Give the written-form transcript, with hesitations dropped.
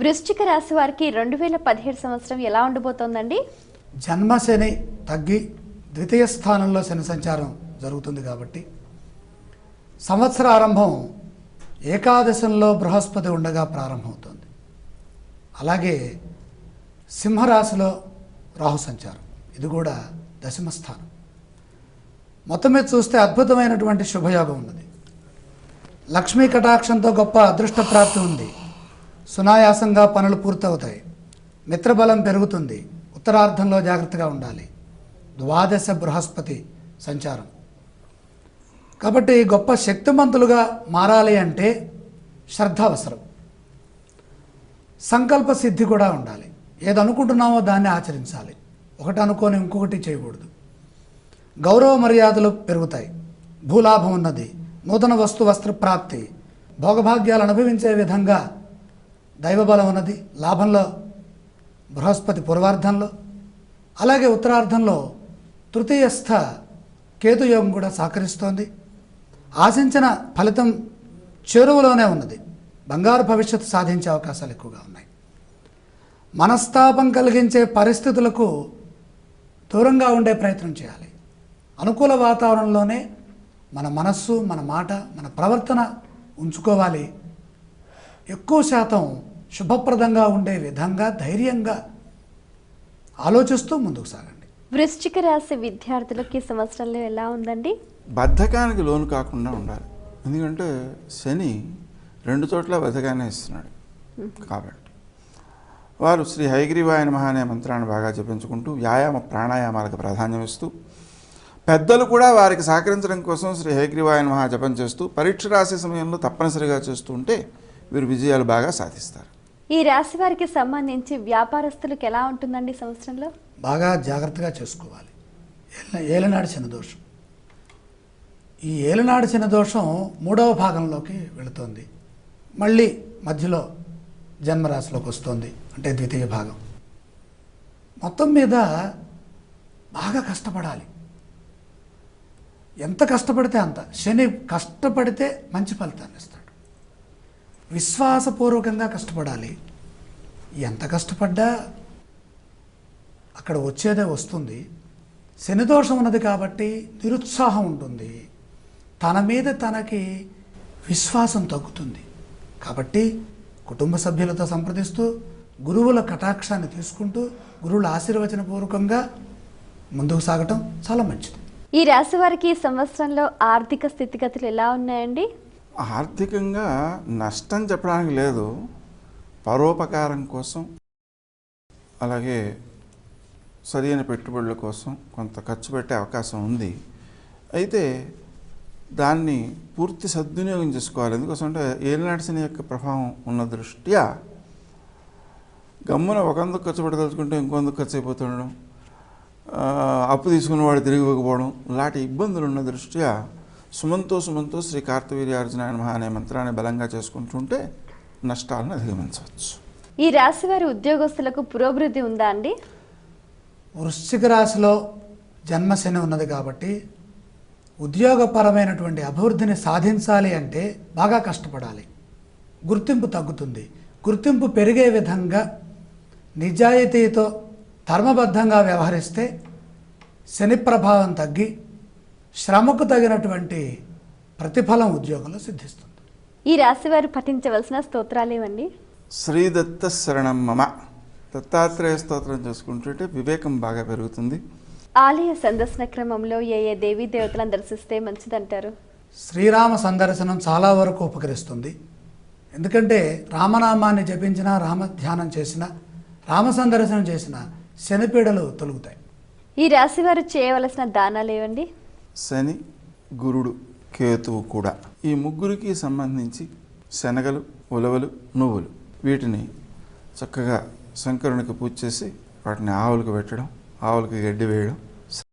వృశ్చిక రాశి వారికి 2017 సంవత్సరం ఎలా ఉండబోతోందండి? జన్మశని తగ్గి ద్వితీయ స్థానంలో శని సంచారం జరుగుతుంది కాబట్టి సంవత్సర ఆరంభం ఏకాదశంలో బృహస్పతి ఉండగా ప్రారంభమవుతుంది. అలాగే సింహరాశిలో రాహు సంచారం, ఇది కూడా దశమ స్థానం. మొత్తం మీద చూస్తే అద్భుతమైనటువంటి శుభయోగం ఉన్నది. లక్ష్మీ కటాక్షంతో గొప్ప అదృష్ట ప్రాప్తి ఉంది. సునాయాసంగా పనులు పూర్తవుతాయి. మిత్రబలం పెరుగుతుంది. ఉత్తరార్ధంలో జాగ్రత్తగా ఉండాలి. ద్వాదశ బృహస్పతి సంచారం కాబట్టి గొప్ప శక్తిమంతులుగా మారాలి అంటే శ్రద్ధ అవసరం. సంకల్ప సిద్ధి కూడా ఉండాలి. ఏది అనుకుంటున్నామో దాన్ని ఆచరించాలి. ఒకటి అనుకొని ఇంకొకటి చేయకూడదు. గౌరవ మర్యాదలు పెరుగుతాయి. భూలాభం ఉన్నది. నూతన వస్త్ర ప్రాప్తి, భోగభాగ్యాలు అనుభవించే విధంగా దైవబలం ఉన్నది. లాభంలో బృహస్పతి పూర్వార్ధంలో, అలాగే ఉత్తరార్ధంలో తృతీయస్థ కేతుయోగం కూడా సహకరిస్తోంది. ఆశించిన ఫలితం చేరువలోనే ఉన్నది. బంగారు భవిష్యత్తు సాధించే అవకాశాలు ఎక్కువగా ఉన్నాయి. మనస్తాపం కలిగించే పరిస్థితులకు దూరంగా ఉండే ప్రయత్నం చేయాలి. అనుకూల వాతావరణంలోనే మన మనస్సు, మన మాట, మన ప్రవర్తన ఉంచుకోవాలి. ఎక్కువ శాతం శుభప్రదంగా ఉండే విధంగా ధైర్యంగా ఆలోచిస్తూ ముందుకు సాగండి. వృశ్చిక రాశి విద్యార్థులకి ఈ సంవత్సరంలో ఎలా ఉందండి? బద్ధకానికి లోను కాకుండా ఉండాలి. ఎందుకంటే శని 2 చోట్ల బద్ధకాన్ని ఇస్తున్నాడు. కాబట్టి వారు శ్రీ హయగ్రీవాయ నమః అనే మంత్రాన్ని బాగా జపించుకుంటూ వ్యాయామ ప్రాణాయామాలకు ప్రాధాన్యం ఇస్తూ, పెద్దలు కూడా వారికి సహకరించడం కోసం శ్రీ హయగ్రీవాయ నమః జపం చేస్తూ పరీక్ష రాసే సమయంలో తప్పనిసరిగా చేస్తూ ఉంటే వీరు విజయాలు బాగా సాధిస్తారు. ఈ రాశి వారికి సంబంధించి వ్యాపారస్తులకు ఎలా ఉంటుందండి సంవత్సరంలో? బాగా జాగ్రత్తగా చేసుకోవాలి. ఏలనాడు శని దోషం. ఈ ఏలనాడు శని దోషం 3వ భాగంలోకి వెళుతోంది. మళ్ళీ మధ్యలో జన్మరాశిలోకి వస్తుంది, అంటే ద్వితీయ భాగం. మొత్తం మీద బాగా కష్టపడాలి. ఎంత కష్టపడితే అంత. శని కష్టపడితే మంచి ఫలితాన్ని ఇస్తాడు. విశ్వాసపూర్వకంగా కష్టపడాలి. ఎంత కష్టపడ్డా అక్కడ వచ్చేదే వస్తుంది. శని దోషం ఉన్నది కాబట్టి నిరుత్సాహం ఉంటుంది. తన మీద తనకి విశ్వాసం తగ్గుతుంది. కాబట్టి కుటుంబ సభ్యులతో సంప్రదిస్తూ, గురువుల కటాక్షాన్ని తీసుకుంటూ, గురువుల ఆశీర్వచనపూర్వకంగా ముందుకు సాగటం చాలా మంచిది. ఈ రాశి వారికి ఈ సంవత్సరంలో ఆర్థిక స్థితిగతులు ఎలా ఉన్నాయండి? ఆర్థికంగా నష్టం చెప్పడానికి లేదు. పరోపకారం కోసం, అలాగే సరైన పెట్టుబడుల కోసం కొంత ఖర్చు పెట్టే అవకాశం ఉంది. అయితే దాన్ని పూర్తి సద్వినియోగం చేసుకోవాలి. ఎందుకోసమంటే ఏలినాటి శని యొక్క ప్రభావం ఉన్న దృష్ట్యా గమ్మున ఒకందుకు ఖర్చు పెట్టదలుచుకుంటే ఇంకొందుకు ఖర్చు అయిపోతుండడం, అప్పు తీసుకున్నవాడు తిరిగి ఇవ్వకపోవడం, ఇలాంటి ఇబ్బందులు ఉన్న దృష్ట్యా సుమంతో శ్రీ కార్తవీర్యార్జునాయ నమః అనే మంత్రాన్ని బలంగా చేసుకుంటుంటే నష్టాలను అధిగమించవచ్చు. ఈ రాశి వారి ఉద్యోగస్తులకు పురోభివృద్ధి ఉందా అండి? వృశ్చిక రాశిలో జన్మశని ఉన్నది కాబట్టి ఉద్యోగపరమైనటువంటి అభివృద్ధిని సాధించాలి అంటే బాగా కష్టపడాలి. గుర్తింపు తగ్గుతుంది. గుర్తింపు పెరిగే విధంగా నిజాయితీతో ధర్మబద్ధంగా వ్యవహరిస్తే శని ప్రభావం తగ్గి శ్రమకు తగినటువంటి ప్రతిఫలం ఉద్యోగంలో సిద్ధిస్తుంది. ఈ రాశి వారు పఠించవలసిన స్తోత్రాలు ఏవండి? శ్రీదత్త శరణం మమ, దత్తాత్రేయ స్తోత్రం చేసుకుంటుంటే వివేకం బాగా పెరుగుతుంది. ఆలయ సందర్శన క్రమంలో ఏ దేవీ దేవతలను దర్శిస్తే మంచిదంటారు? శ్రీరామ సందర్శనం చాలా వరకు ఉపకరిస్తుంది. ఎందుకంటే రామనామాన్ని జపించిన, రామ ధ్యానం చేసిన, రామ సందర్శనం చేసిన శనిపీడలు తొలుగుతాయి. ఈ రాశి వారు చేయవలసిన దానాలు ఏవండి? శని, గురుడు, కేతువు కూడా, ఈ ముగ్గురికి సంబంధించి శనగలు, ఉలవలు, నువ్వులు వీటిని చక్కగా శంకరునికి పూజ చేసి వాటిని ఆవులకు పెట్టడం, ఆవులకి గడ్డి వేయడం,